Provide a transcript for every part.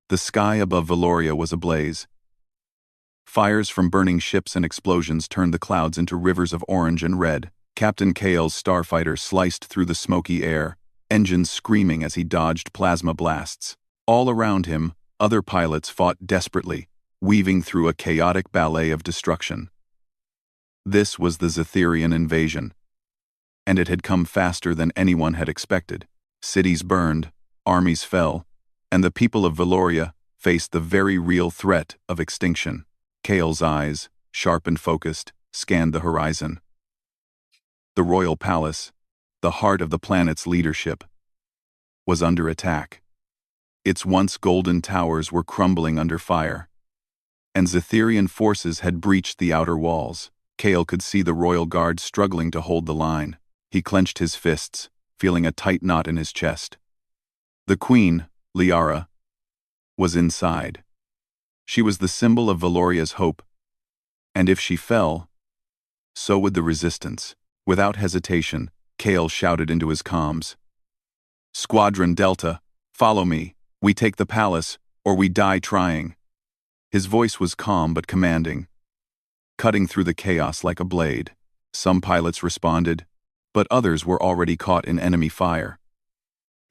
The sky above Valoria was ablaze. Fires from burning ships and explosions turned the clouds into rivers of orange and red. Captain Kale's starfighter sliced through the smoky air, engines screaming as he dodged plasma blasts. All around him, other pilots fought desperately, weaving through a chaotic ballet of destruction. This was the Zetherian invasion, and it had come faster than anyone had expected. Cities burned, armies fell, and the people of Valoria faced the very real threat of extinction. Kale's eyes, sharp and focused, scanned the horizon. The royal palace, the heart of the planet's leadership, was under attack. Its once golden towers were crumbling under fire, and Zetherian forces had breached the outer walls. Kale could see the royal guard struggling to hold the line. He clenched his fists, feeling a tight knot in his chest. The queen, Liara, was inside. She was the symbol of Valoria's hope, and if she fell, so would the resistance. Without hesitation, Kale shouted into his comms. "Squadron Delta, follow me. We take the palace, or we die trying." His voice was calm but commanding, cutting through the chaos like a blade. Some pilots responded, but others were already caught in enemy fire.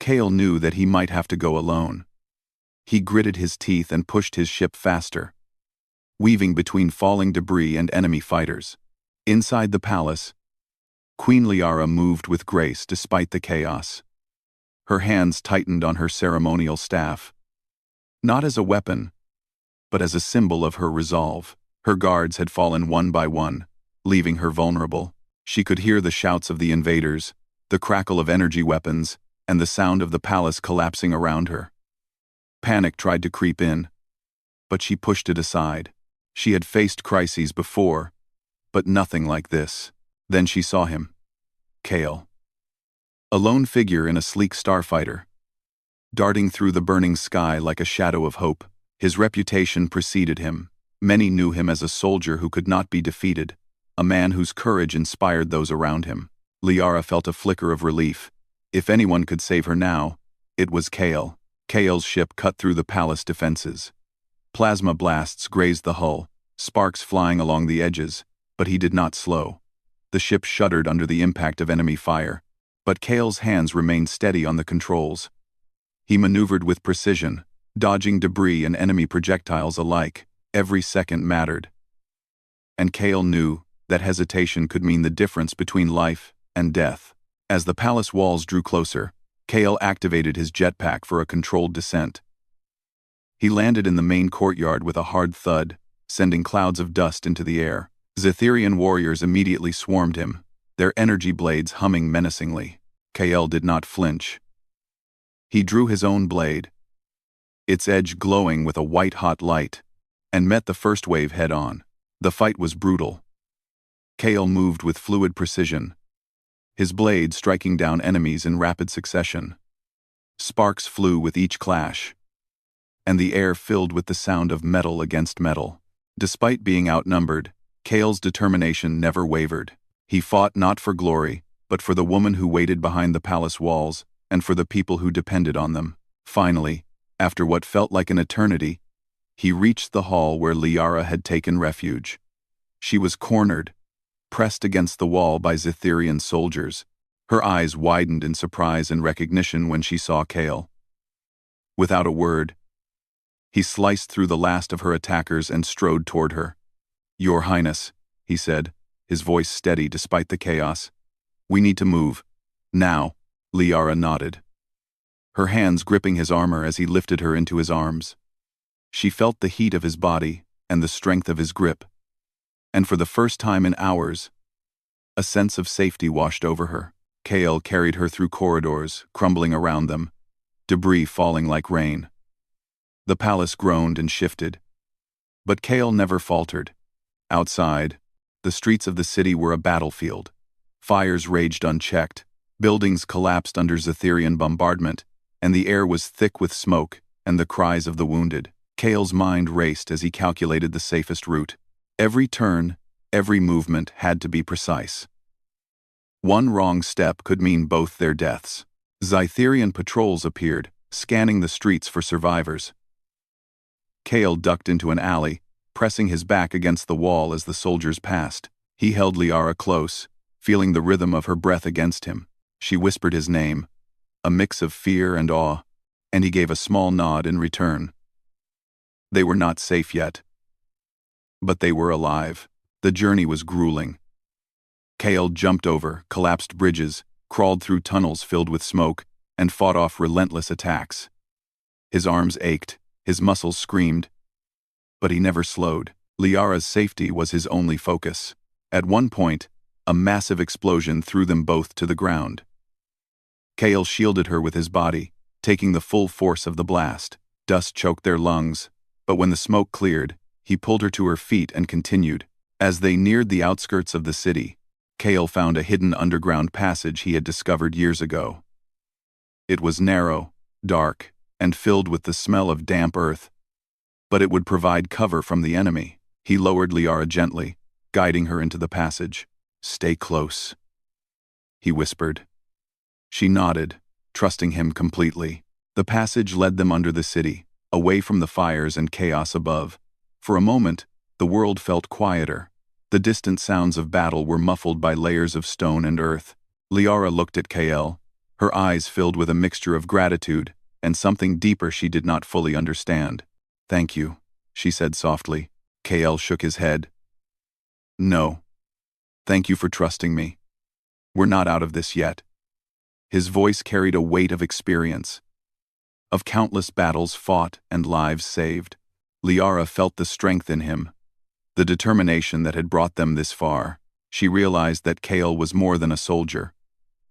Kale knew that he might have to go alone. He gritted his teeth and pushed his ship faster, weaving between falling debris and enemy fighters. Inside the palace, Queen Liara moved with grace despite the chaos. Her hands tightened on her ceremonial staff, not as a weapon, but as a symbol of her resolve. Her guards had fallen one by one, leaving her vulnerable. She could hear the shouts of the invaders, the crackle of energy weapons, and the sound of the palace collapsing around her. Panic tried to creep in, but she pushed it aside. She had faced crises before, but nothing like this. Then she saw him. Kale. A lone figure in a sleek starfighter, darting through the burning sky like a shadow of hope. His reputation preceded him. Many knew him as a soldier who could not be defeated, a man whose courage inspired those around him. Liara felt a flicker of relief. If anyone could save her now, it was Kale. Kale's ship cut through the palace defenses. Plasma blasts grazed the hull, sparks flying along the edges, but he did not slow. The ship shuddered under the impact of enemy fire, but Kale's hands remained steady on the controls. He maneuvered with precision, dodging debris and enemy projectiles alike. Every second mattered. And Kale knew that hesitation could mean the difference between life and death. As the palace walls drew closer, Kale activated his jetpack for a controlled descent. He landed in the main courtyard with a hard thud, sending clouds of dust into the air. Zetherian warriors immediately swarmed him, their energy blades humming menacingly. Kale did not flinch. He drew his own blade, its edge glowing with a white-hot light, and met the first wave head-on. The fight was brutal. Kale moved with fluid precision, his blade striking down enemies in rapid succession. Sparks flew with each clash, and the air filled with the sound of metal against metal. Despite being outnumbered, Kale's determination never wavered. He fought not for glory, but for the woman who waited behind the palace walls, and for the people who depended on them. Finally, after what felt like an eternity, he reached the hall where Liara had taken refuge. She was cornered, pressed against the wall by Zetherian soldiers. Her eyes widened in surprise and recognition when she saw Kale. Without a word, he sliced through the last of her attackers and strode toward her. "Your Highness," he said, his voice steady despite the chaos. "We need to move. Now." Liara nodded, her hands gripping his armor as he lifted her into his arms. She felt the heat of his body and the strength of his grip, and for the first time in hours, a sense of safety washed over her. Kale carried her through corridors, crumbling around them, debris falling like rain. The palace groaned and shifted, but Kale never faltered. Outside, the streets of the city were a battlefield. Fires raged unchecked, buildings collapsed under Zetherian bombardment, and the air was thick with smoke and the cries of the wounded. Kale's mind raced as he calculated the safest route. Every turn, every movement had to be precise. One wrong step could mean both their deaths. Zetherian patrols appeared, scanning the streets for survivors. Kale ducked into an alley, pressing his back against the wall as the soldiers passed. He held Liara close, feeling the rhythm of her breath against him. She whispered his name, a mix of fear and awe, and he gave a small nod in return. They were not safe yet. But they were alive. The journey was grueling. Kale jumped over, collapsed bridges, crawled through tunnels filled with smoke, and fought off relentless attacks. His arms ached, his muscles screamed, but he never slowed. Liara's safety was his only focus. At one point, a massive explosion threw them both to the ground. Kale shielded her with his body, taking the full force of the blast. Dust choked their lungs, but when the smoke cleared, he pulled her to her feet and continued. As they neared the outskirts of the city, Kale found a hidden underground passage he had discovered years ago. It was narrow, dark, and filled with the smell of damp earth, but it would provide cover from the enemy. He lowered Liara gently, guiding her into the passage. "Stay close," he whispered. She nodded, trusting him completely. The passage led them under the city, away from the fires and chaos above. For a moment, the world felt quieter. The distant sounds of battle were muffled by layers of stone and earth. Liara looked at Kale, her eyes filled with a mixture of gratitude and something deeper she did not fully understand. "Thank you," she said softly. Kale shook his head. "No. Thank you for trusting me. We're not out of this yet." His voice carried a weight of experience, of countless battles fought and lives saved. Liara felt the strength in him, the determination that had brought them this far. She realized that Kale was more than a soldier.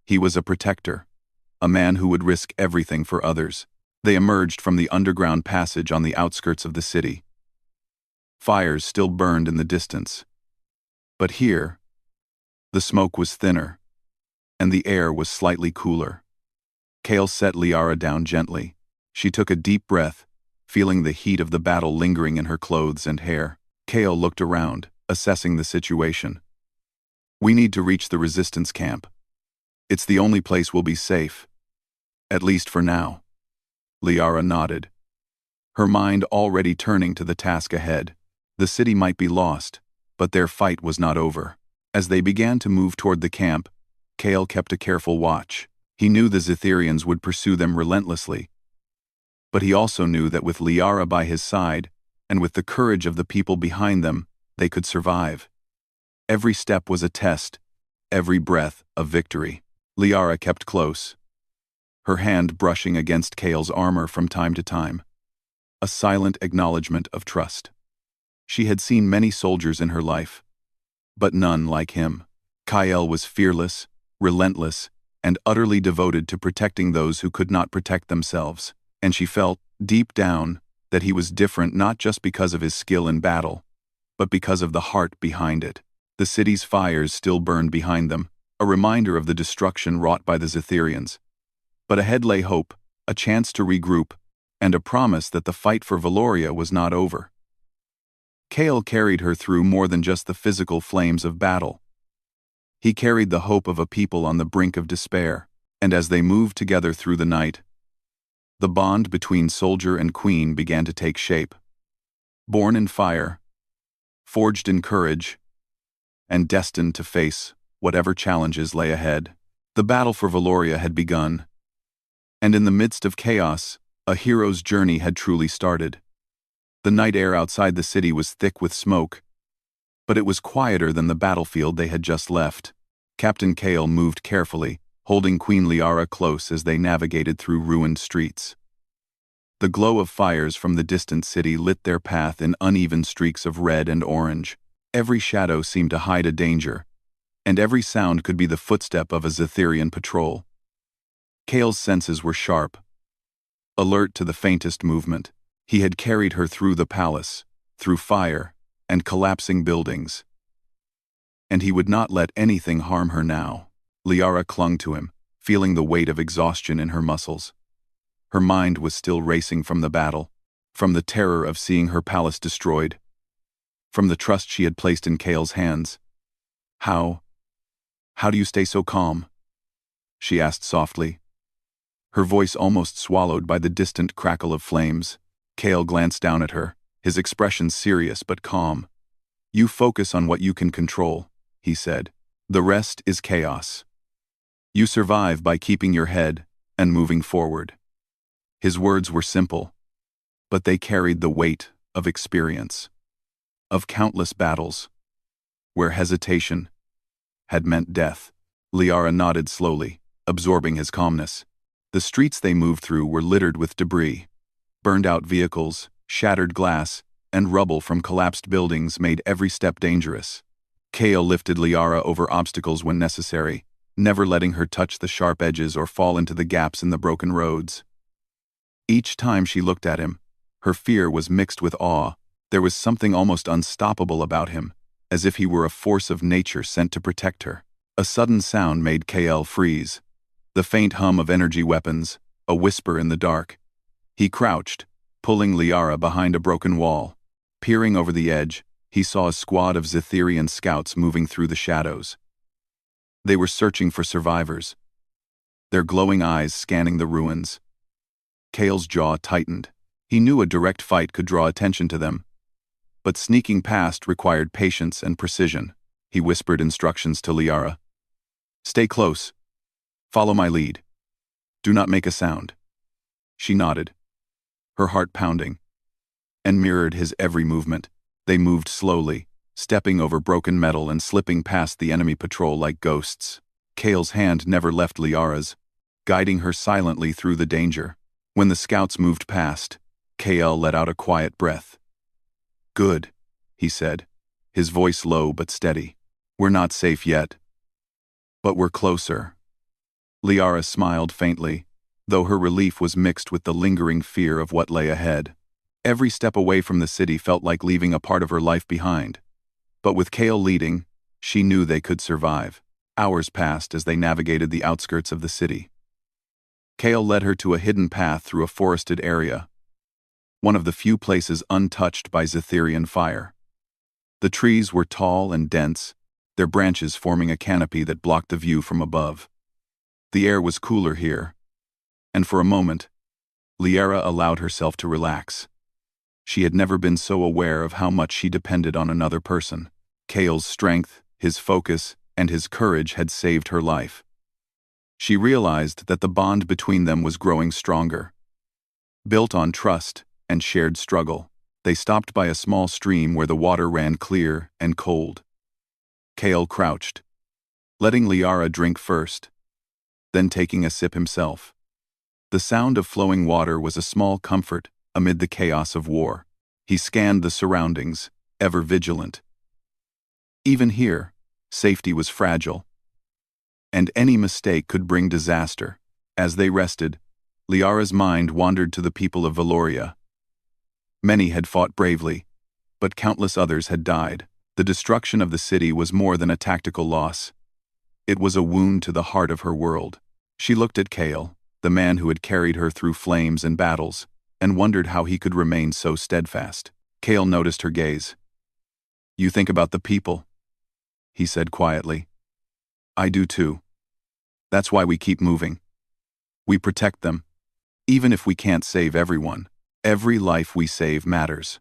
He was a protector, a man who would risk everything for others. They emerged from the underground passage on the outskirts of the city. Fires still burned in the distance. But here, the smoke was thinner, and the air was slightly cooler. Kale set Liara down gently. She took a deep breath, feeling the heat of the battle lingering in her clothes and hair. Kale looked around, assessing the situation. "We need to reach the resistance camp. It's the only place we'll be safe. At least for now." Liara nodded, her mind already turning to the task ahead. The city might be lost, but their fight was not over. As they began to move toward the camp, Kale kept a careful watch. He knew the Zitherians would pursue them relentlessly, but he also knew that with Liara by his side, and with the courage of the people behind them, they could survive. Every step was a test, every breath a victory. Liara kept close, her hand brushing against Kale's armor from time to time, a silent acknowledgement of trust. She had seen many soldiers in her life, but none like him. Kale was fearless, relentless, and utterly devoted to protecting those who could not protect themselves. And she felt, deep down, that he was different not just because of his skill in battle, but because of the heart behind it. The city's fires still burned behind them, a reminder of the destruction wrought by the Zitherians. But ahead lay hope, a chance to regroup, and a promise that the fight for Valoria was not over. Kale carried her through more than just the physical flames of battle. He carried the hope of a people on the brink of despair, and as they moved together through the night, the bond between soldier and queen began to take shape. Born in fire, forged in courage, and destined to face whatever challenges lay ahead, the battle for Valoria had begun. And in the midst of chaos, a hero's journey had truly started. The night air outside the city was thick with smoke, but it was quieter than the battlefield they had just left. Captain Kale moved carefully, holding Queen Liara close as they navigated through ruined streets. The glow of fires from the distant city lit their path in uneven streaks of red and orange. Every shadow seemed to hide a danger, and every sound could be the footstep of a Zitherian patrol. Kale's senses were sharp, alert to the faintest movement. He had carried her through the palace, through fire, and collapsing buildings. And he would not let anything harm her now. Liara clung to him, feeling the weight of exhaustion in her muscles. Her mind was still racing from the battle, from the terror of seeing her palace destroyed, from the trust she had placed in Kale's hands. How do you stay so calm?" she asked softly, her voice almost swallowed by the distant crackle of flames. Kale glanced down at her, his expression serious but calm. "You focus on what you can control," he said. "The rest is chaos. You survive by keeping your head and moving forward." His words were simple, but they carried the weight of experience, of countless battles, where hesitation had meant death. Liara nodded slowly, absorbing his calmness. The streets they moved through were littered with debris. Burned-out vehicles, shattered glass, and rubble from collapsed buildings made every step dangerous. Kale lifted Liara over obstacles when necessary, never letting her touch the sharp edges or fall into the gaps in the broken roads. Each time she looked at him, her fear was mixed with awe. There was something almost unstoppable about him, as if he were a force of nature sent to protect her. A sudden sound made Kael freeze. The faint hum of energy weapons, a whisper in the dark. He crouched, pulling Liara behind a broken wall. Peering over the edge, he saw a squad of Zetherian scouts moving through the shadows. They were searching for survivors, their glowing eyes scanning the ruins. Kael's jaw tightened. He knew a direct fight could draw attention to them, but sneaking past required patience and precision. He whispered instructions to Liara. "Stay close. Follow my lead. Do not make a sound." She nodded, her heart pounding, and mirrored his every movement. They moved slowly, stepping over broken metal and slipping past the enemy patrol like ghosts. Kael's hand never left Liara's, guiding her silently through the danger. When the scouts moved past, Kael let out a quiet breath. "Good," he said, his voice low but steady. "We're not safe yet, but we're closer." Liara smiled faintly, though her relief was mixed with the lingering fear of what lay ahead. Every step away from the city felt like leaving a part of her life behind. But with Kael leading, she knew they could survive. Hours passed as they navigated the outskirts of the city. Kael led her to a hidden path through a forested area, one of the few places untouched by Zetherian fire. The trees were tall and dense, their branches forming a canopy that blocked the view from above. The air was cooler here, and for a moment, Liara allowed herself to relax. She had never been so aware of how much she depended on another person. Kael's strength, his focus, and his courage had saved her life. She realized that the bond between them was growing stronger. Built on trust and shared struggle, they stopped by a small stream where the water ran clear and cold. Kael crouched, letting Liara drink first, then taking a sip himself. The sound of flowing water was a small comfort amid the chaos of war. He scanned the surroundings, ever vigilant. Even here, safety was fragile, and any mistake could bring disaster. As they rested, Liara's mind wandered to the people of Valoria. Many had fought bravely, but countless others had died. The destruction of the city was more than a tactical loss. It was a wound to the heart of her world. She looked at Kael, the man who had carried her through flames and battles, and wondered how he could remain so steadfast. Kael noticed her gaze. "You think about the people," he said quietly. "I do too. That's why we keep moving. We protect them. Even if we can't save everyone, every life we save matters."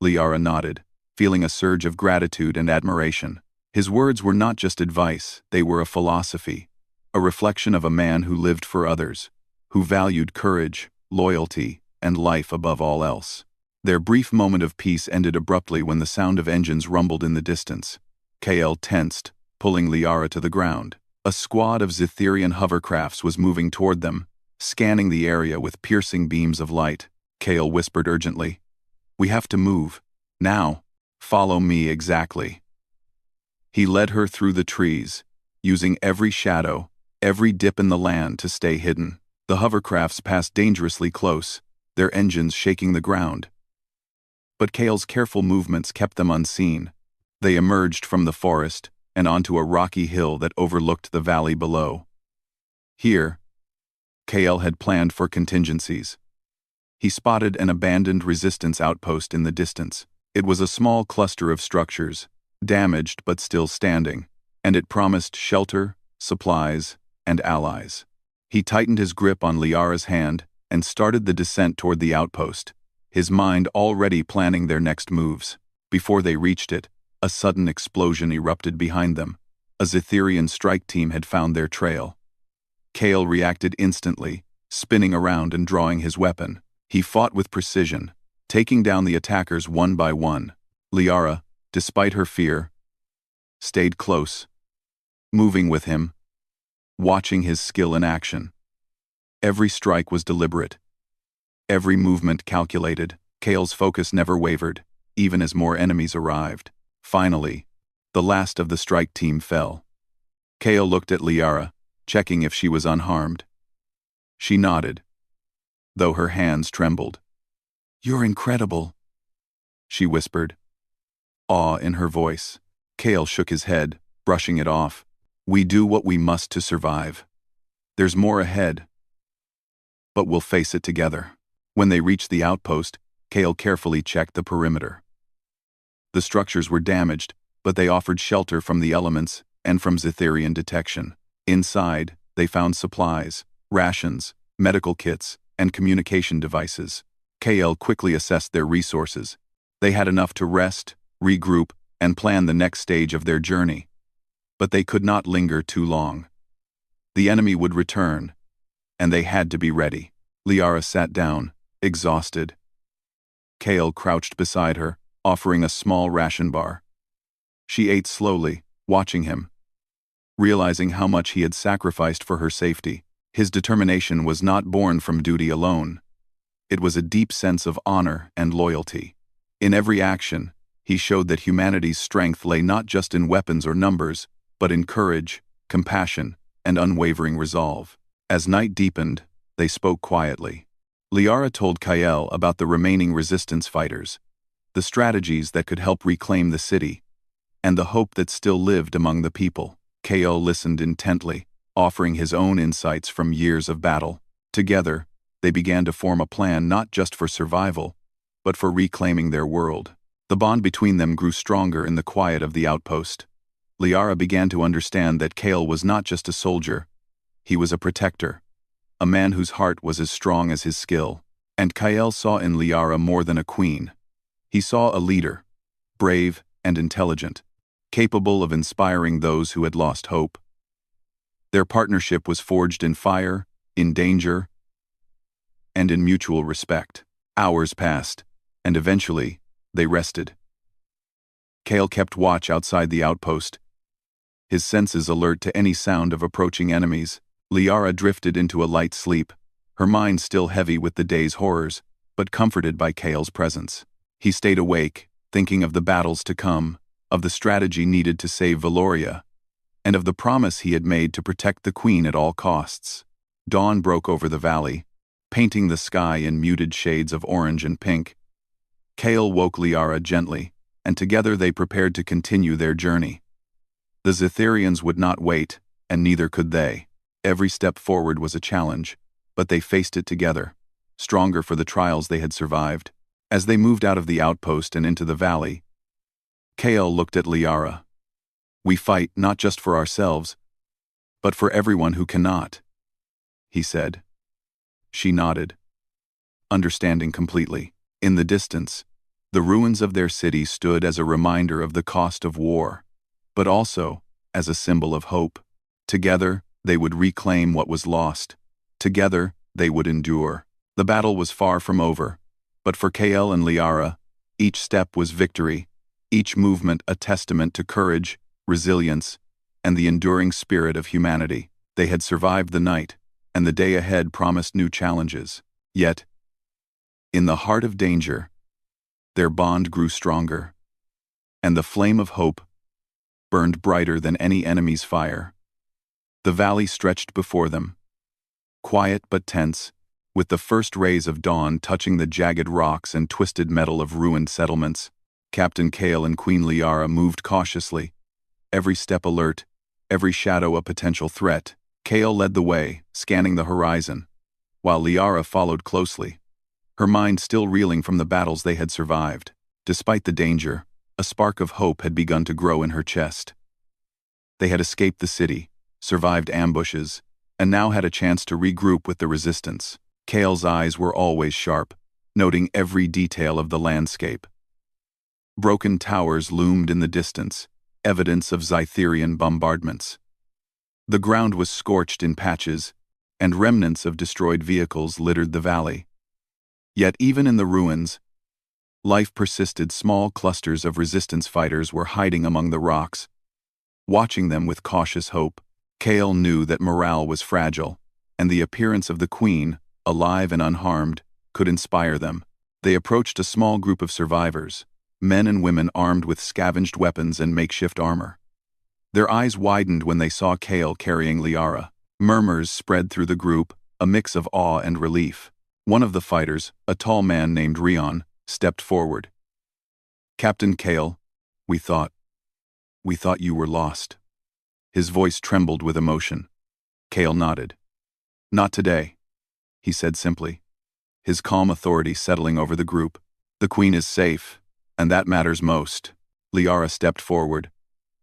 Liara nodded, feeling a surge of gratitude and admiration. His words were not just advice, they were a philosophy, a reflection of a man who lived for others, who valued courage, loyalty, and life above all else. Their brief moment of peace ended abruptly when the sound of engines rumbled in the distance. Kael tensed, pulling Liara to the ground. A squad of Zetherian hovercrafts was moving toward them, scanning the area with piercing beams of light. Kael whispered urgently, "We have to move. Now. Follow me exactly." He led her through the trees, using every shadow, every dip in the land to stay hidden. The hovercrafts passed dangerously close, their engines shaking the ground. But Kael's careful movements kept them unseen. They emerged from the forest and onto a rocky hill that overlooked the valley below. Here, Kael had planned for contingencies. He spotted an abandoned resistance outpost in the distance. It was a small cluster of structures, damaged but still standing, and it promised shelter, supplies, and allies. He tightened his grip on Liara's hand and started the descent toward the outpost, his mind already planning their next moves. Before they reached it, a sudden explosion erupted behind them. A Zetherian strike team had found their trail. Kale reacted instantly, spinning around and drawing his weapon. He fought with precision, taking down the attackers one by one. Liara, despite her fear, stayed close, moving with him, watching his skill in action. Every strike was deliberate, every movement calculated. Kale's focus never wavered, even as more enemies arrived. Finally, the last of the strike team fell. Kale looked at Liara, checking if she was unharmed. She nodded, though her hands trembled. "You're incredible," she whispered, awe in her voice. Kale shook his head, brushing it off. "We do what we must to survive. There's more ahead, but we'll face it together." When they reached the outpost, Kale carefully checked the perimeter. The structures were damaged, but they offered shelter from the elements and from Zetherian detection. Inside, they found supplies, rations, medical kits, and communication devices. Kale quickly assessed their resources. They had enough to rest, regroup, and plan the next stage of their journey. But they could not linger too long. The enemy would return, and they had to be ready. Liara sat down, exhausted. Kale crouched beside her, offering a small ration bar. She ate slowly, watching him, realizing how much he had sacrificed for her safety. His determination was not born from duty alone. It was a deep sense of honor and loyalty. In every action, he showed that humanity's strength lay not just in weapons or numbers, but in courage, compassion, and unwavering resolve. As night deepened, they spoke quietly. Liara told Kale about the remaining resistance fighters, the strategies that could help reclaim the city, and the hope that still lived among the people. Kale listened intently, offering his own insights from years of battle. Together, they began to form a plan not just for survival, but for reclaiming their world. The bond between them grew stronger in the quiet of the outpost. Liara began to understand that Kale was not just a soldier, he was a protector, a man whose heart was as strong as his skill. And Kale saw in Liara more than a queen. He saw a leader, brave and intelligent, capable of inspiring those who had lost hope. Their partnership was forged in fire, in danger, and in mutual respect. Hours passed, and eventually, they rested. Kale kept watch outside the outpost, his senses alert to any sound of approaching enemies. Liara drifted into a light sleep, her mind still heavy with the day's horrors, but comforted by Kale's presence. He stayed awake, thinking of the battles to come, of the strategy needed to save Valoria, and of the promise he had made to protect the queen at all costs. Dawn broke over the valley, painting the sky in muted shades of orange and pink. Kale woke Liara gently, and together they prepared to continue their journey. The Zetherians would not wait, and neither could they. Every step forward was a challenge, but they faced it together, stronger for the trials they had survived. As they moved out of the outpost and into the valley, Kale looked at Liara. "We fight not just for ourselves, but for everyone who cannot," he said. She nodded, understanding completely. In the distance, the ruins of their city stood as a reminder of the cost of war, but also as a symbol of hope. Together, they would reclaim what was lost. Together, they would endure. The battle was far from over, but for Kale and Liara, each step was victory, each movement a testament to courage, resilience, and the enduring spirit of humanity. They had survived the night, and the day ahead promised new challenges. Yet, in the heart of danger, their bond grew stronger, and the flame of hope burned brighter than any enemy's fire. The valley stretched before them, quiet but tense, with the first rays of dawn touching the jagged rocks and twisted metal of ruined settlements. Captain Kale and Queen Liara moved cautiously, every step alert, every shadow a potential threat. Kale led the way, scanning the horizon, while Liara followed closely, her mind still reeling from the battles they had survived. Despite the danger, a spark of hope had begun to grow in her chest. They had escaped the city, survived ambushes, and now had a chance to regroup with the resistance. Kale's eyes were always sharp, noting every detail of the landscape. Broken towers loomed in the distance, evidence of Zytherian bombardments. The ground was scorched in patches, and remnants of destroyed vehicles littered the valley. Yet even in the ruins, life persisted. Small clusters of resistance fighters were hiding among the rocks. Watching them with cautious hope, Kale knew that morale was fragile, and the appearance of the Queen, alive and unharmed, could inspire them. They approached a small group of survivors, men and women armed with scavenged weapons and makeshift armor. Their eyes widened when they saw Kale carrying Liara. Murmurs spread through the group, a mix of awe and relief. One of the fighters, a tall man named Rion, stepped forward. "Captain Kale, we thought you were lost." His voice trembled with emotion. Kale nodded. "Not today," he said simply, his calm authority settling over the group. "The Queen is safe, and that matters most." Liara stepped forward,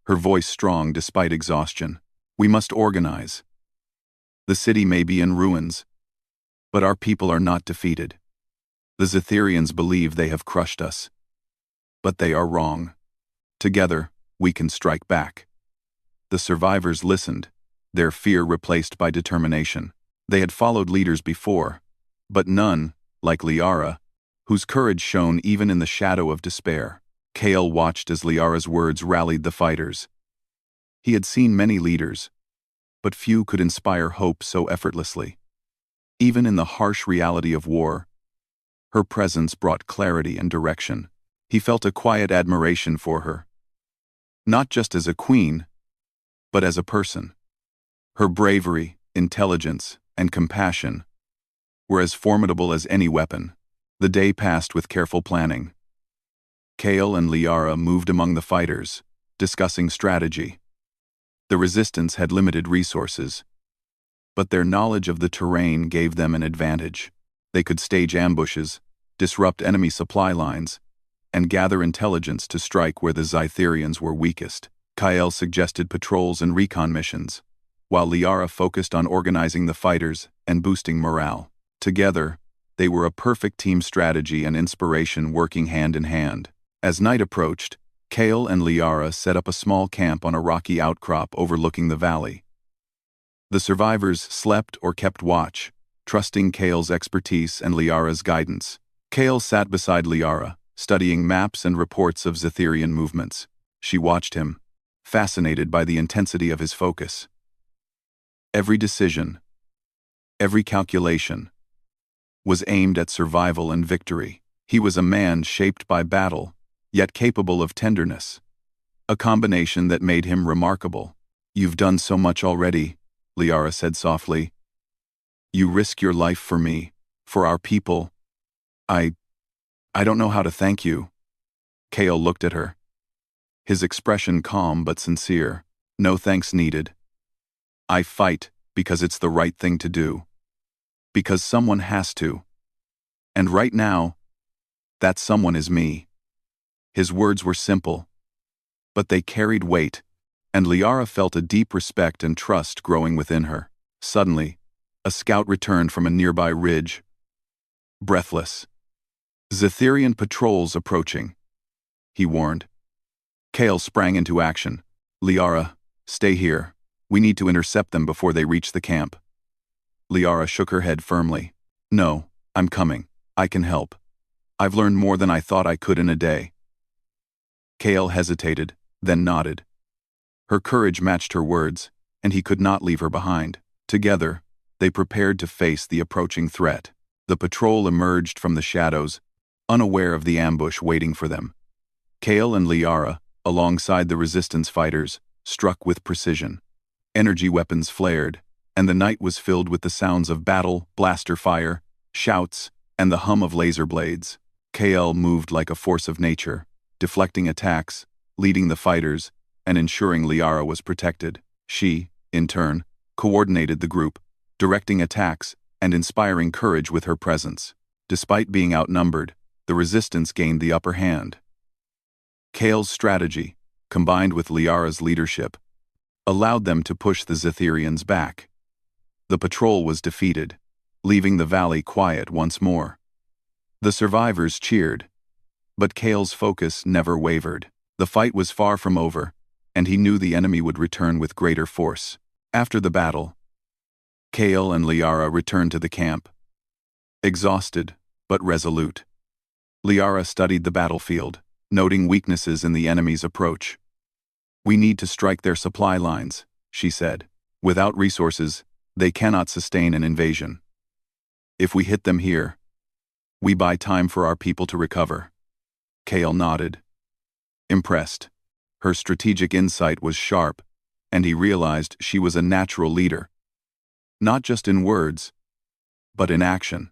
her voice strong despite exhaustion. "We must organize. The city may be in ruins, but our people are not defeated. The Zytherians believe they have crushed us, but they are wrong. Together, we can strike back." The survivors listened, their fear replaced by determination. They had followed leaders before, but none, like Liara, whose courage shone even in the shadow of despair. Kale watched as Liara's words rallied the fighters. He had seen many leaders, but few could inspire hope so effortlessly. Even in the harsh reality of war, her presence brought clarity and direction. He felt a quiet admiration for her, not just as a queen, but as a person. Her bravery, intelligence, and compassion were as formidable as any weapon. The day passed with careful planning. Kale and Liara moved among the fighters, discussing strategy. The resistance had limited resources, but their knowledge of the terrain gave them an advantage. They could stage ambushes, disrupt enemy supply lines, and gather intelligence to strike where the Zytherians were weakest. Kyle suggested patrols and recon missions, while Liara focused on organizing the fighters and boosting morale. Together, they were a perfect team, strategy and inspiration working hand in hand. As night approached, Kale and Liara set up a small camp on a rocky outcrop overlooking the valley. The survivors slept or kept watch, trusting Kale's expertise and Liara's guidance. Kale sat beside Liara, studying maps and reports of Zytherian movements. She watched him, fascinated by the intensity of his focus. Every decision, every calculation, was aimed at survival and victory. He was a man shaped by battle, yet capable of tenderness, a combination that made him remarkable. "You've done so much already," Liara said softly. "You risk your life for me, for our people. I don't know how to thank you." Kale looked at her, his expression calm but sincere. "No thanks needed. I fight because it's the right thing to do. Because someone has to. And right now, that someone is me." His words were simple, but they carried weight, and Liara felt a deep respect and trust growing within her. Suddenly, a scout returned from a nearby ridge, breathless. "Zytherian patrols approaching," he warned. Kale sprang into action. "Liara, stay here. We need to intercept them before they reach the camp." Liara shook her head firmly. "No, I'm coming. I can help. I've learned more than I thought I could in a day." Kale hesitated, then nodded. Her courage matched her words, and he could not leave her behind. Together, they prepared to face the approaching threat. The patrol emerged from the shadows, unaware of the ambush waiting for them. Kale and Liara, alongside the resistance fighters, struck with precision. Energy weapons flared, and the night was filled with the sounds of battle, blaster fire, shouts, and the hum of laser blades. Kale moved like a force of nature, deflecting attacks, leading the fighters, and ensuring Liara was protected. She, in turn, coordinated the group, directing attacks and inspiring courage with her presence. Despite being outnumbered, the resistance gained the upper hand. Kale's strategy, combined with Liara's leadership, allowed them to push the Zytherians back. The patrol was defeated, leaving the valley quiet once more. The survivors cheered, but Kale's focus never wavered. The fight was far from over, and he knew the enemy would return with greater force. After the battle, Kale and Liara returned to the camp, exhausted but resolute. Liara studied the battlefield, noting weaknesses in the enemy's approach. "We need to strike their supply lines," she said. "Without resources, they cannot sustain an invasion. If we hit them here, we buy time for our people to recover." Kale nodded, impressed. Her strategic insight was sharp, and he realized she was a natural leader, not just in words, but in action.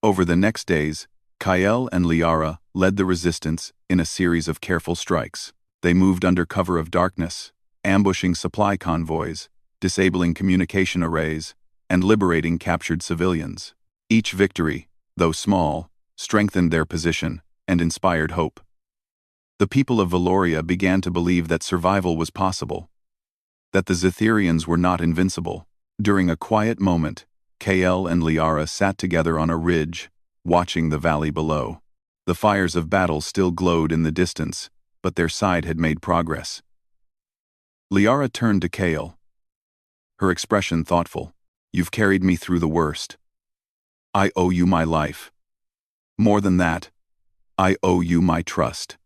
Over the next days, Kale and Liara led the resistance in a series of careful strikes. They moved under cover of darkness, ambushing supply convoys, disabling communication arrays, and liberating captured civilians. Each victory, though small, strengthened their position and inspired hope. The people of Valoria began to believe that survival was possible, that the Zetherians were not invincible. During a quiet moment, Kale and Liara sat together on a ridge, watching the valley below. The fires of battle still glowed in the distance, but their side had made progress. Liara turned to Kale, her expression thoughtful. "You've carried me through the worst. I owe you my life. More than that, I owe you my trust."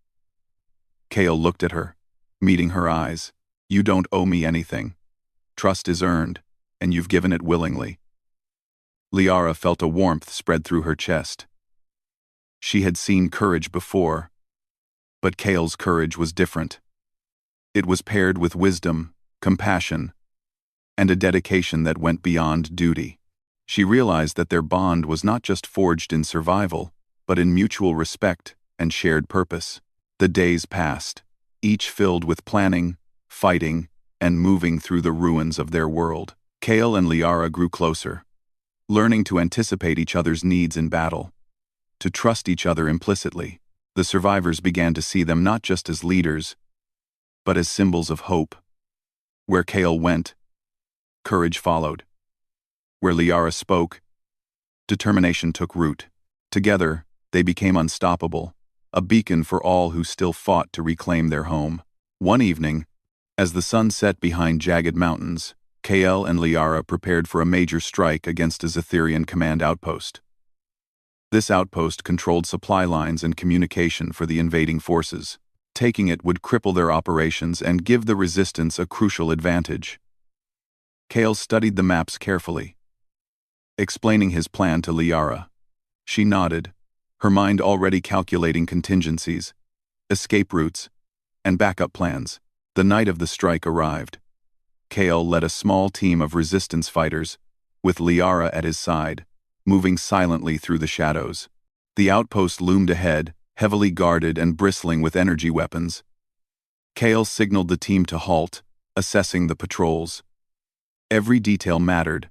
Kale looked at her, meeting her eyes. "You don't owe me anything. Trust is earned, and you've given it willingly." Liara felt a warmth spread through her chest. She had seen courage before, but Kale's courage was different. It was paired with wisdom, compassion, and a dedication that went beyond duty. She realized that their bond was not just forged in survival, but in mutual respect and shared purpose. The days passed, each filled with planning, fighting, and moving through the ruins of their world. Kale and Liara grew closer, learning to anticipate each other's needs in battle, to trust each other implicitly. The survivors began to see them not just as leaders, but as symbols of hope. Where Kale went, courage followed. Where Liara spoke, determination took root. Together, they became unstoppable, a beacon for all who still fought to reclaim their home. One evening, as the sun set behind jagged mountains, Kale and Liara prepared for a major strike against a Zetherian command outpost. This outpost controlled supply lines and communication for the invading forces. Taking it would cripple their operations and give the resistance a crucial advantage. Kale studied the maps carefully, explaining his plan to Liara. She nodded, her mind already calculating contingencies, escape routes, and backup plans. The night of the strike arrived. Kale led a small team of resistance fighters, with Liara at his side, moving silently through the shadows. The outpost loomed ahead, heavily guarded and bristling with energy weapons. Kale signaled the team to halt, assessing the patrols. Every detail mattered.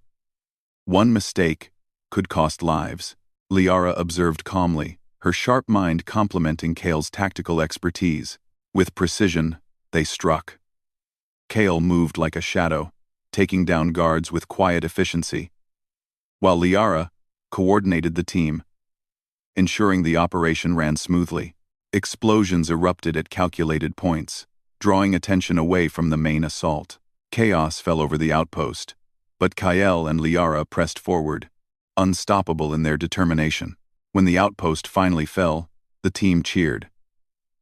One mistake could cost lives. Liara observed calmly, her sharp mind complementing Kale's tactical expertise. With precision, they struck. Kale moved like a shadow, taking down guards with quiet efficiency, while Liara coordinated the team, ensuring the operation ran smoothly. Explosions erupted at calculated points, drawing attention away from the main assault. Chaos fell over the outpost, but Kale and Liara pressed forward, unstoppable in their determination. When the outpost finally fell, the team cheered.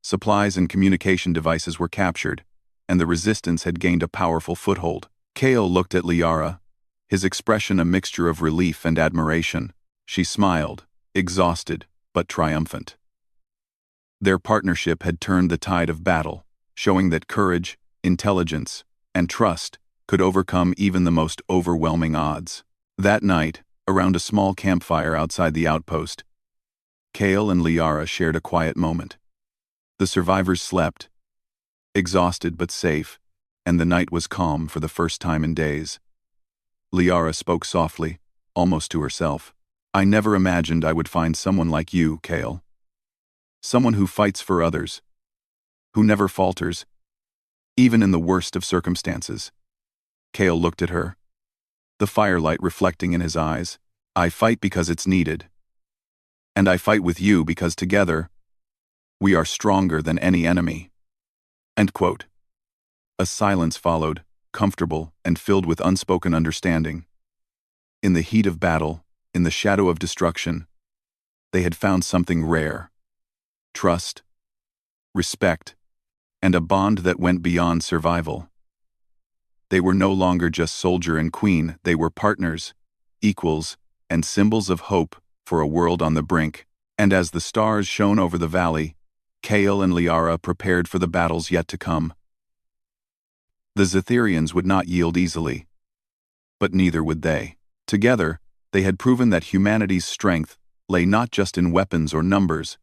Supplies and communication devices were captured, and the resistance had gained a powerful foothold. Kale looked at Liara, his expression a mixture of relief and admiration. She smiled, exhausted but triumphant. Their partnership had turned the tide of battle, showing that courage, intelligence, and trust could overcome even the most overwhelming odds. That night, around a small campfire outside the outpost, Kale and Liara shared a quiet moment. The survivors slept, exhausted but safe, and the night was calm for the first time in days. Liara spoke softly, almost to herself. "I never imagined I would find someone like you, Kale. Someone who fights for others, who never falters, even in the worst of circumstances." Kale looked at her, the firelight reflecting in his eyes. "I fight because it's needed. And I fight with you because together, we are stronger than any enemy." End quote. A silence followed, comfortable and filled with unspoken understanding. In the heat of battle, in the shadow of destruction, they had found something rare: trust, respect, and a bond that went beyond survival. They were no longer just soldier and queen, they were partners, equals, and symbols of hope for a world on the brink. And as the stars shone over the valley, Kael and Liara prepared for the battles yet to come. The Zetherians would not yield easily, but neither would they. Together, they had proven that humanity's strength lay not just in weapons or numbers,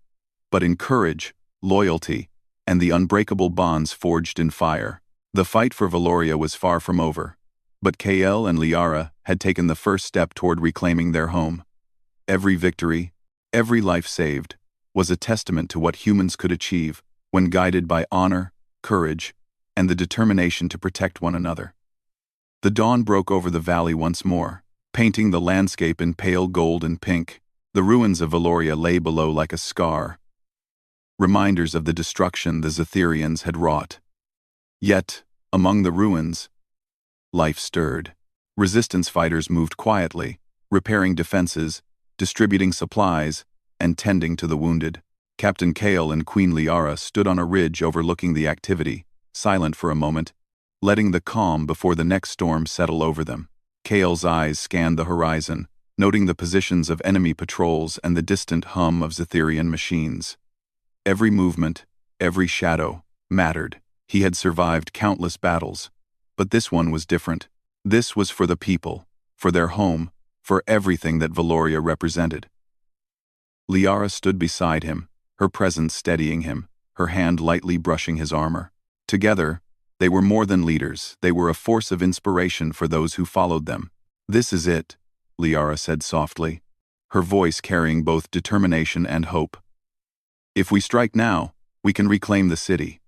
but in courage, loyalty, and the unbreakable bonds forged in fire. The fight for Valoria was far from over, but Kael and Liara had taken the first step toward reclaiming their home. Every victory, every life saved, was a testament to what humans could achieve when guided by honor, courage, and the determination to protect one another. The dawn broke over the valley once more, painting the landscape in pale gold and pink. The ruins of Valoria lay below like a scar, reminders of the destruction the Zetherians had wrought. Yet, among the ruins, life stirred. Resistance fighters moved quietly, repairing defenses, distributing supplies, and tending to the wounded. Captain Kael and Queen Liara stood on a ridge overlooking the activity, silent for a moment, letting the calm before the next storm settle over them. Kael's eyes scanned the horizon, noting the positions of enemy patrols and the distant hum of Zetherian machines. Every movement, every shadow, mattered. He had survived countless battles, but this one was different. This was for the people, for their home, for everything that Valoria represented. Liara stood beside him, her presence steadying him, her hand lightly brushing his armor. Together, they were more than leaders, they were a force of inspiration for those who followed them. "This is it," Liara said softly, her voice carrying both determination and hope. "If we strike now, we can reclaim the city.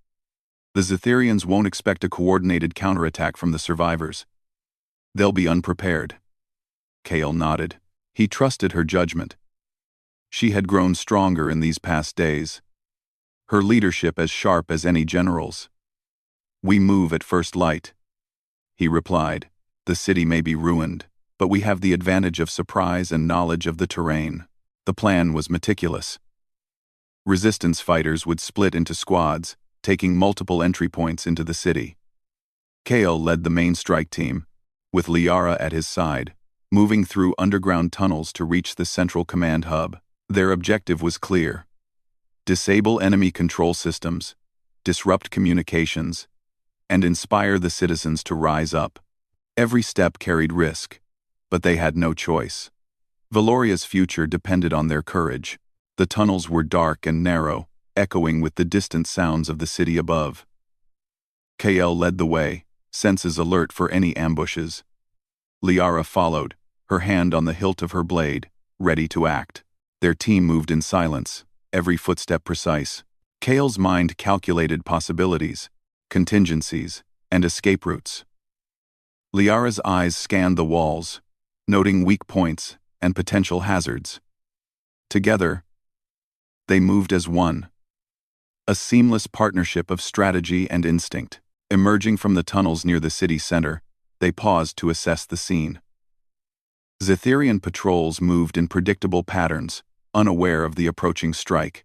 The Zetherians won't expect a coordinated counterattack from the survivors. They'll be unprepared." Kael nodded. He trusted her judgment. She had grown stronger in these past days, her leadership as sharp as any general's. "We move at first light," he replied. "The city may be ruined, but we have the advantage of surprise and knowledge of the terrain." The plan was meticulous. Resistance fighters would split into squads, taking multiple entry points into the city. Kael led the main strike team, with Liara at his side, moving through underground tunnels to reach the central command hub. Their objective was clear: disable enemy control systems, disrupt communications, and inspire the citizens to rise up. Every step carried risk, but they had no choice. Valoria's future depended on their courage. The tunnels were dark and narrow, echoing with the distant sounds of the city above. Kael led the way, senses alert for any ambushes. Liara followed, her hand on the hilt of her blade, ready to act. Their team moved in silence, every footstep precise. Kael's mind calculated possibilities, contingencies, and escape routes. Liara's eyes scanned the walls, noting weak points and potential hazards. Together, they moved as one, a seamless partnership of strategy and instinct. Emerging from the tunnels near the city center, they paused to assess the scene. Zetherian patrols moved in predictable patterns, unaware of the approaching strike.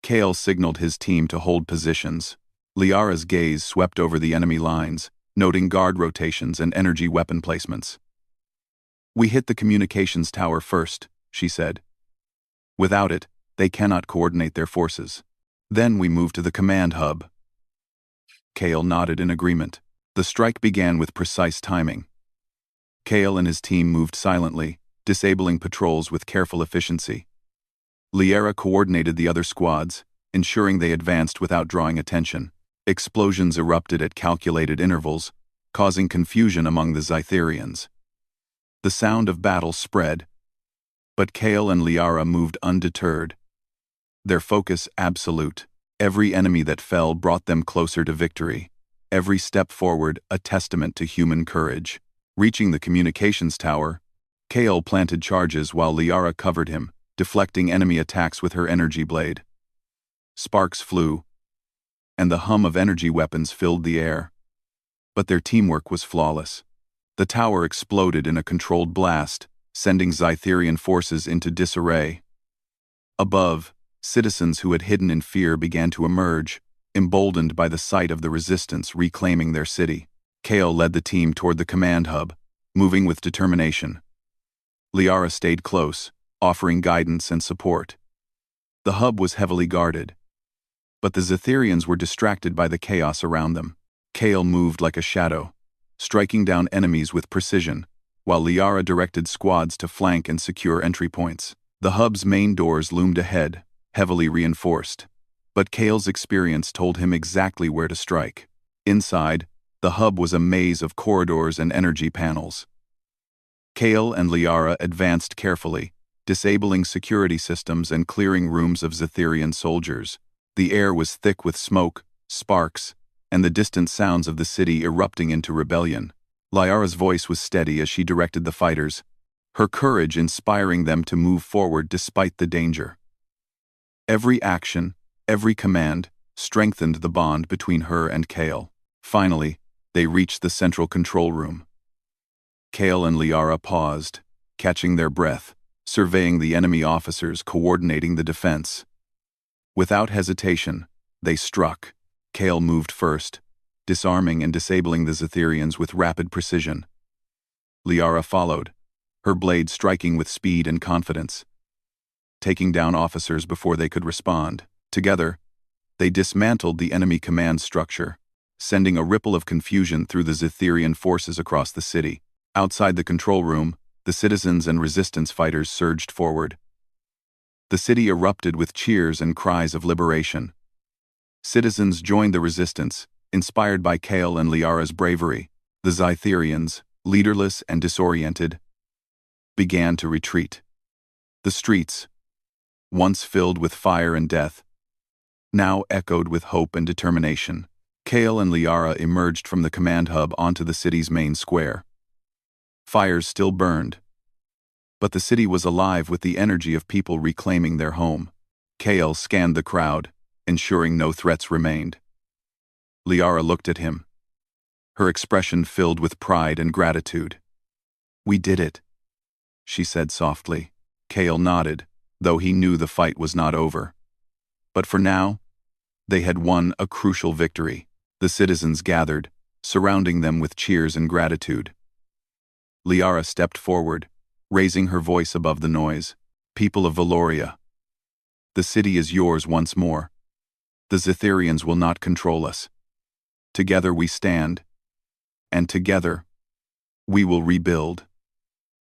Kael signaled his team to hold positions. Liara's gaze swept over the enemy lines, noting guard rotations and energy weapon placements. "We hit the communications tower first," she said. "Without it, they cannot coordinate their forces. Then we move to the command hub." Kael nodded in agreement. The strike began with precise timing. Kael and his team moved silently, disabling patrols with careful efficiency. Liara coordinated the other squads, ensuring they advanced without drawing attention. Explosions erupted at calculated intervals, causing confusion among the Zetherians. The sound of battle spread, but Kael and Liara moved undeterred, their focus absolute. Every enemy that fell brought them closer to victory, every step forward a testament to human courage. Reaching the communications tower, Kael planted charges while Liara covered him, deflecting enemy attacks with her energy blade. Sparks flew, and the hum of energy weapons filled the air. But their teamwork was flawless. The tower exploded in a controlled blast, sending Zytherian forces into disarray. Above, citizens who had hidden in fear began to emerge, emboldened by the sight of the resistance reclaiming their city. Kale led the team toward the command hub, moving with determination. Liara stayed close, offering guidance and support. The hub was heavily guarded, but the Zytherians were distracted by the chaos around them. Kale moved like a shadow, striking down enemies with precision, while Liara directed squads to flank and secure entry points. The hub's main doors loomed ahead, heavily reinforced, but Kale's experience told him exactly where to strike. Inside, the hub was a maze of corridors and energy panels. Kale and Liara advanced carefully, disabling security systems and clearing rooms of Zytherian soldiers. The air was thick with smoke, sparks, and the distant sounds of the city erupting into rebellion. Liara's voice was steady as she directed the fighters, her courage inspiring them to move forward despite the danger. Every action, every command, strengthened the bond between her and Kale. Finally, they reached the central control room. Kale and Liara paused, catching their breath, surveying the enemy officers coordinating the defense. Without hesitation, they struck. Kale moved first, disarming and disabling the Zytherians with rapid precision. Liara followed, her blade striking with speed and confidence, taking down officers before they could respond. Together, they dismantled the enemy command structure, sending a ripple of confusion through the Zytherian forces across the city. Outside the control room, the citizens and resistance fighters surged forward. The city erupted with cheers and cries of liberation. Citizens joined the resistance, inspired by Kale and Liara's bravery. The Zytherians, leaderless and disoriented, began to retreat. The streets, once filled with fire and death, now echoed with hope and determination. Kale and Liara emerged from the command hub onto the city's main square. Fires still burned, but the city was alive with the energy of people reclaiming their home. Kale scanned the crowd, ensuring no threats remained. Liara looked at him, her expression filled with pride and gratitude. "We did it," she said softly. Kale nodded, though he knew the fight was not over. But for now, they had won a crucial victory. The citizens gathered, surrounding them with cheers and gratitude. Liara stepped forward, raising her voice above the noise. "People of Valoria, the city is yours once more. The Zytherians will not control us. Together we stand, and together we will rebuild."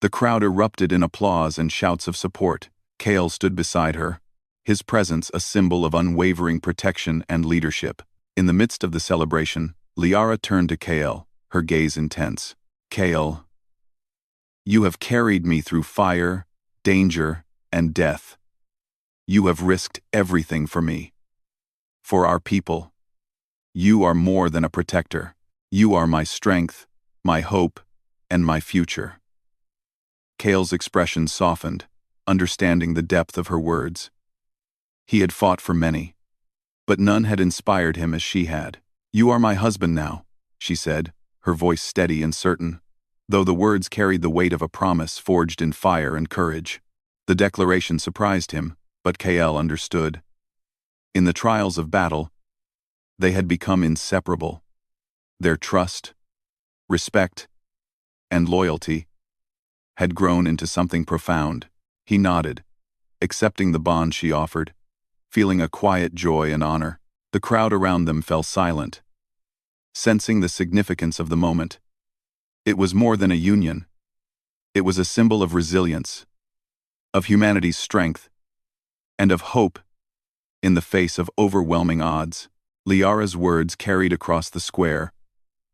The crowd erupted in applause and shouts of support. Kale stood beside her, his presence a symbol of unwavering protection and leadership. In the midst of the celebration, Liara turned to Kale, her gaze intense. "Kale, you have carried me through fire, danger, and death. You have risked everything for me. For our people, you are more than a protector. You are my strength, my hope, and my future." Kale's expression softened, understanding the depth of her words. He had fought for many, but none had inspired him as she had. "You are my husband now," she said, her voice steady and certain, though the words carried the weight of a promise forged in fire and courage. The declaration surprised him, but Kale understood. In the trials of battle, they had become inseparable. Their trust, respect, and loyalty had grown into something profound. He nodded, accepting the bond she offered, feeling a quiet joy and honor. The crowd around them fell silent, sensing the significance of the moment. It was more than a union. It was a symbol of resilience, of humanity's strength, and of hope in the face of overwhelming odds. Liara's words carried across the square,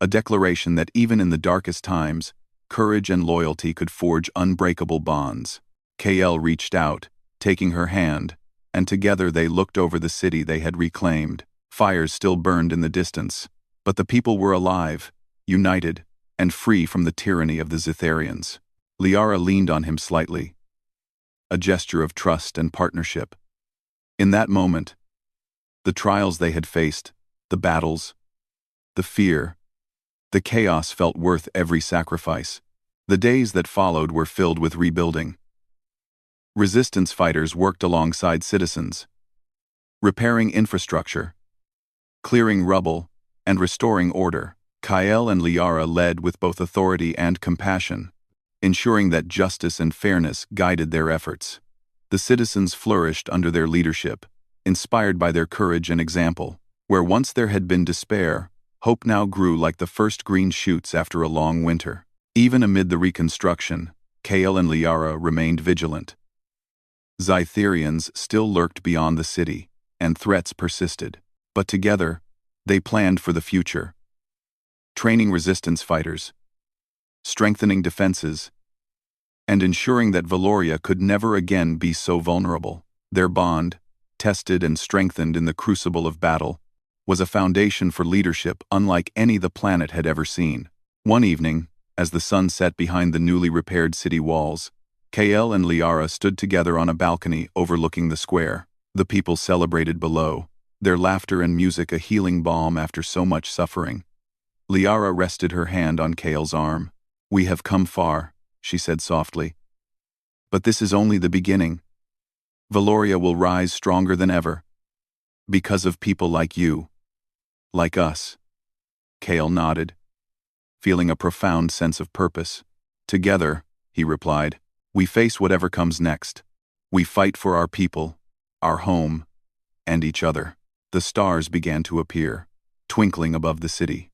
a declaration that even in the darkest times, courage and loyalty could forge unbreakable bonds. Kale reached out, taking her hand, and together they looked over the city they had reclaimed. Fires still burned in the distance, but the people were alive, united, and free from the tyranny of the Zytherians. Liara leaned on him slightly, a gesture of trust and partnership. In that moment, the trials they had faced, the battles, the fear, the chaos felt worth every sacrifice. The days that followed were filled with rebuilding. Resistance fighters worked alongside citizens, repairing infrastructure, clearing rubble, and restoring order. Kael and Liara led with both authority and compassion, ensuring that justice and fairness guided their efforts. The citizens flourished under their leadership, inspired by their courage and example. Where once there had been despair, hope now grew like the first green shoots after a long winter. Even amid the reconstruction, Kael and Liara remained vigilant. Zytherians still lurked beyond the city, and threats persisted. But together, they planned for the future. Training resistance fighters, strengthening defenses, and ensuring that Valoria could never again be so vulnerable. Their bond, tested and strengthened in the crucible of battle, was a foundation for leadership unlike any the planet had ever seen. One evening, as the sun set behind the newly repaired city walls, Kael and Liara stood together on a balcony overlooking the square. The people celebrated below, their laughter and music a healing balm after so much suffering. Liara rested her hand on Kael's arm. "We have come far," she said softly. "But this is only the beginning. Valoria will rise stronger than ever. Because of people like you. Like us." Kael nodded, feeling a profound sense of purpose. "Together," he replied, "we face whatever comes next. We fight for our people, our home, and each other." The stars began to appear, twinkling above the city.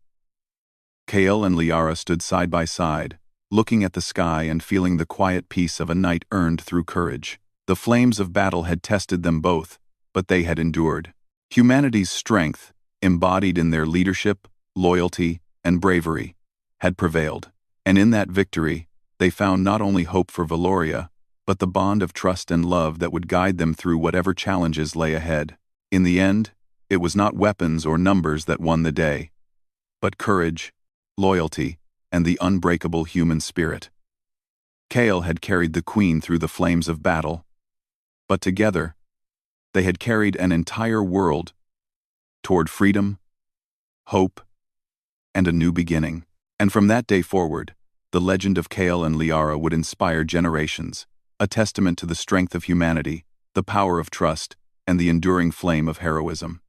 Kael and Liara stood side by side, looking at the sky and feeling the quiet peace of a night earned through courage. The flames of battle had tested them both, but they had endured. Humanity's strength, embodied in their leadership, loyalty, and bravery, had prevailed. And in that victory, they found not only hope for Valoria, but the bond of trust and love that would guide them through whatever challenges lay ahead. In the end, it was not weapons or numbers that won the day, but courage, loyalty, and the unbreakable human spirit. Kael had carried the queen through the flames of battle, but together, they had carried an entire world toward freedom, hope, and a new beginning. And from that day forward, the legend of Kael and Liara would inspire generations, a testament to the strength of humanity, the power of trust, and the enduring flame of heroism.